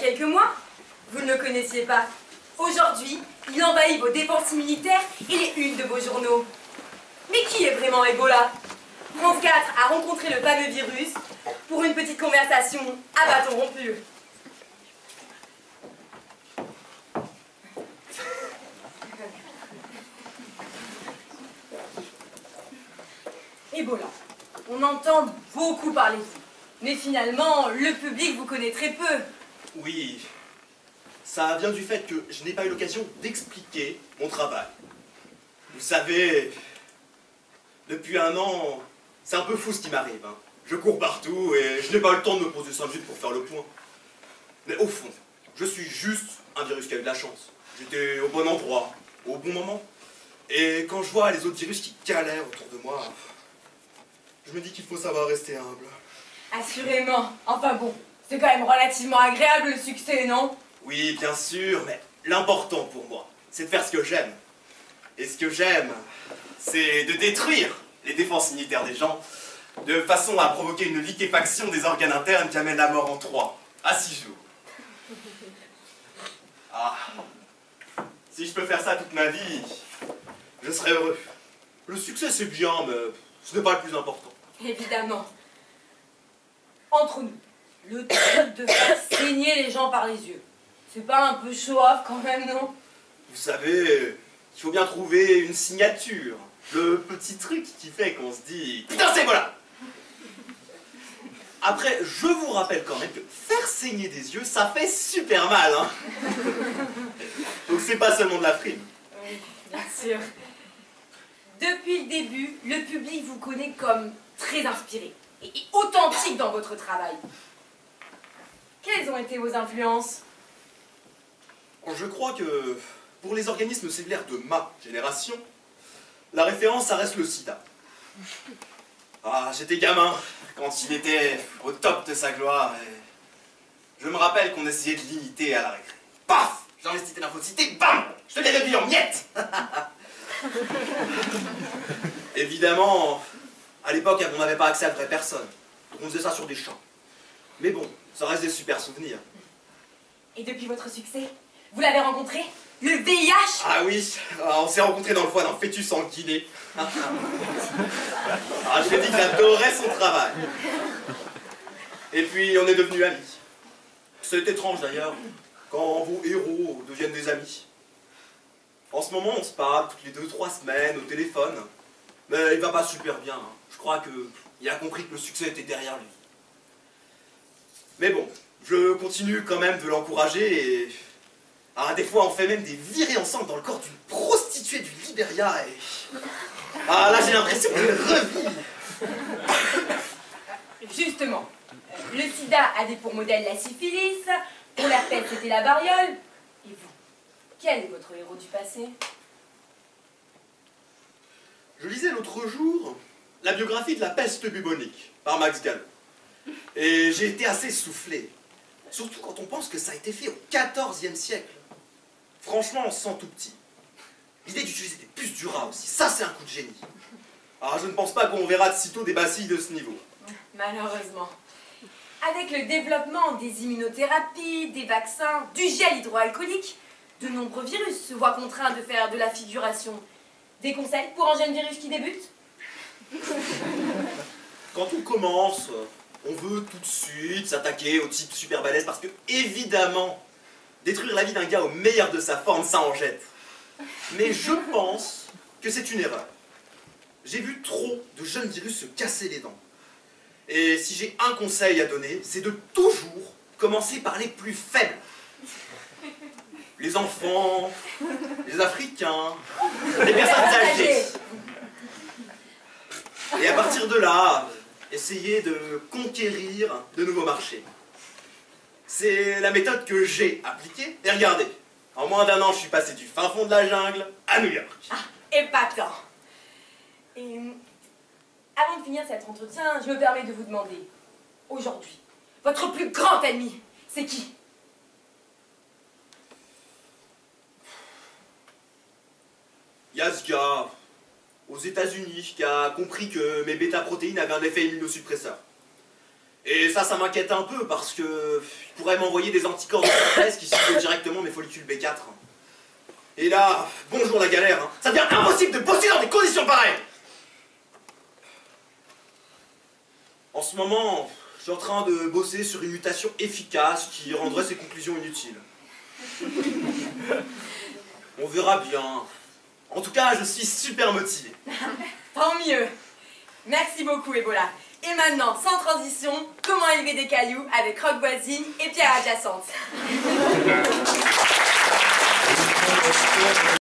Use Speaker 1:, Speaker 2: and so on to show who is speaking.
Speaker 1: quelques mois. Vous ne le connaissiez pas. Aujourd'hui, il envahit vos dépenses militaires et les unes de vos journaux. Mais qui est vraiment Ebola? France 4 a rencontré le fameux virus pour une petite conversation à bâton rompu. Ebola. On entend beaucoup parler de vous. Mais finalement, le public vous connaît très peu.
Speaker 2: Oui, ça vient du fait que je n'ai pas eu l'occasion d'expliquer mon travail. Vous savez, depuis un an, c'est un peu fou ce qui m'arrive. Hein. Je cours partout et je n'ai pas eu le temps de me poser 5 minutes pour faire le point. Mais au fond, je suis juste un virus qui a eu de la chance. J'étais au bon endroit, au bon moment. Et quand je vois les autres virus qui galèrent autour de moi, je me dis qu'il faut savoir rester humble.
Speaker 1: Assurément. Enfin bon, c'est quand même relativement agréable le succès, non?
Speaker 2: Oui, bien sûr, mais l'important pour moi, c'est de faire ce que j'aime. Et ce que j'aime, c'est de détruire les défenses militaires des gens, de façon à provoquer une liquéfaction des organes internes qui amène la mort en 3 à 6 jours. Ah, si je peux faire ça toute ma vie, je serais heureux. Le succès c'est bien, mais ce n'est pas le plus important.
Speaker 1: Évidemment. Entre nous, le truc de faire saigner les gens par les yeux, c'est pas un peu show-off quand même, non?
Speaker 2: Vous savez, il faut bien trouver une signature. Le petit truc qui fait qu'on se dit « Putain, c'est voilà !» Après, je vous rappelle quand même que faire saigner des yeux, ça fait super mal, hein. Donc c'est pas seulement de la frime.
Speaker 1: Oui, bien sûr. Depuis le début, le public vous connaît comme très inspiré et authentique dans votre travail. Quelles ont été vos influences?
Speaker 2: Je crois que pour les organismes cellulaires de ma génération, la référence, ça reste le sida. Ah, j'étais gamin quand il était au top de sa gloire et je me rappelle qu'on essayait de l'imiter à la récré. Paf! J'investissais l'infocité, bam! Je te l'ai réduit en miettes! Évidemment, à l'époque, on n'avait pas accès à de vraies personnes. Donc on faisait ça sur des champs. Mais bon, ça reste des super souvenirs.
Speaker 1: Et depuis votre succès, vous l'avez rencontré? Le VIH?
Speaker 2: Ah oui, on s'est rencontrés dans le foie d'un fœtus en Guinée. Ah, je lui ai dit que j'adorais son travail. Et puis on est devenus amis. C'est étrange d'ailleurs, quand vos héros deviennent des amis. En ce moment, on se parle toutes les 2-3 semaines au téléphone. Mais il va pas super bien. Hein. Je crois qu'il a compris que le succès était derrière lui. Mais bon, je continue quand même de l'encourager et... Ah, des fois, on fait même des virées ensemble dans le corps d'une prostituée du Libéria et... Ah, là, j'ai l'impression qu'elle revit.
Speaker 1: Justement, le sida avait pour modèle la syphilis, pour l'herpès, c'était la variole. Et vous, quel est votre héros du passé?
Speaker 2: Je lisais l'autre jour la biographie de la peste bubonique par Max Gallo. Et j'ai été assez soufflé. Surtout quand on pense que ça a été fait au XIVe siècle. Franchement, on se sent tout petit. L'idée d'utiliser des puces du rat aussi, ça c'est un coup de génie. Alors je ne pense pas qu'on verra de sitôt des bacilles de ce niveau.
Speaker 1: Malheureusement. Avec le développement des immunothérapies, des vaccins, du gel hydroalcoolique, de nombreux virus se voient contraints de faire de la figuration. Des conseils pour un jeune virus qui débute?
Speaker 2: Quand on commence, on veut tout de suite s'attaquer au type super balèze parce que, évidemment, détruire la vie d'un gars au meilleur de sa forme, ça en jette. Mais je pense que c'est une erreur. J'ai vu trop de jeunes virus se casser les dents. Et si j'ai un conseil à donner, c'est de toujours commencer par les plus faibles. Les enfants, les Africains, les personnes âgées. Et à partir de là, essayer de conquérir de nouveaux marchés. C'est la méthode que j'ai appliquée. Et regardez, en moins d'1 an, je suis passé du fin fond de la jungle à New York.
Speaker 1: Ah, épatant. Et avant de finir cet entretien, je me permets de vous demander, aujourd'hui, votre plus grand ennemi, c'est qui?
Speaker 2: Il y a ce gars aux États-Unis qui a compris que mes bêta-protéines avaient un effet immunosuppresseur. Et ça m'inquiète un peu parce que il pourrait m'envoyer des anticorps de synthèse qui ciblent directement mes follicules B4. Et là, bonjour la galère, hein. Ça devient impossible de bosser dans des conditions pareilles. En ce moment, je suis en train de bosser sur une mutation efficace qui rendrait ces conclusions inutiles. On verra bien. En tout cas, je suis super motivé.
Speaker 1: Tant mieux. Merci beaucoup, Ebola. Et maintenant, sans transition, comment élever des cailloux avec roc voisine et pierre adjacente.